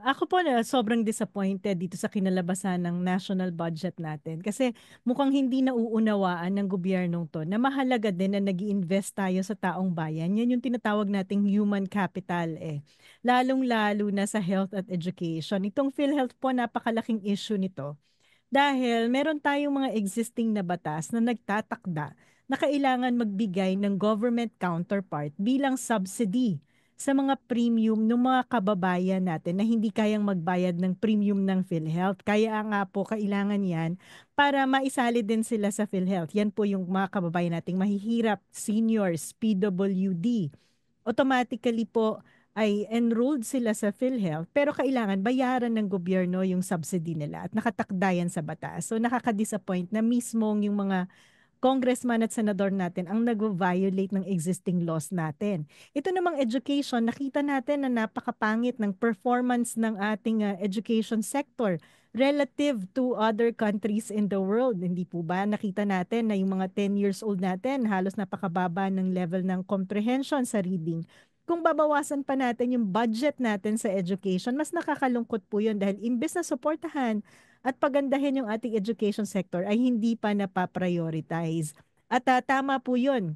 Ako po na sobrang disappointed dito sa kinalabasan ng national budget natin kasi mukhang hindi nauunawaan ng gobyernong 'to na mahalaga din na nag-iinvest tayo sa taong bayan. 'Yan yung tinatawag nating human capital, eh. Lalong-lalo na sa health at education. Itong PhilHealth po napakalaking issue nito. Dahil meron tayong mga existing na batas na nagtatakda na kailangan magbigay ng government counterpart bilang subsidy sa mga premium ng mga kababayan natin na hindi kayang magbayad ng premium ng PhilHealth. Kaya nga po kailangan yan para maisali din sila sa PhilHealth. Yan po yung mga kababayan nating mahihirap, seniors, PWD, automatically po ay enrolled sila sa PhilHealth pero kailangan bayaran ng gobyerno yung subsidy nila at nakatakda yan sa batas. So nakaka-disappoint na mismong yung mga congressman at senador natin ang nag-violate ng existing laws natin. Ito namang education, nakita natin na napakapangit ng performance ng ating education sector relative to other countries in the world. Hindi po ba nakita natin na yung mga 10 years old natin halos napakababa ng level ng comprehension sa reading. Kung babawasan pa natin yung budget natin sa education, mas nakakalungkot po yun dahil imbes na suportahan at pagandahin yung ating education sector ay hindi pa napaprioritize. At tama po yun.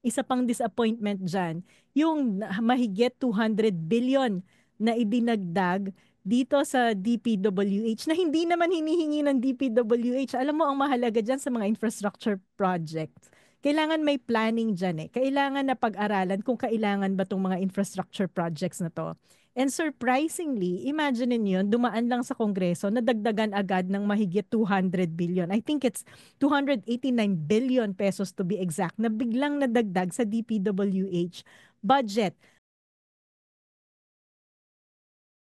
Isa pang disappointment dyan, yung mahigit 200 billion na idinagdag dito sa DPWH na hindi naman hinihingi ng DPWH. Alam mo, ang mahalaga dyan sa mga infrastructure projects, kailangan may planning dyan eh. Kailangan na pag-aralan kung kailangan ba itong mga infrastructure projects na to. And surprisingly, imagine niyo dumaan lang sa Kongreso, nadagdagan agad ng mahigit 200 billion. I think it's 289 billion pesos to be exact na biglang nadagdag sa DPWH budget.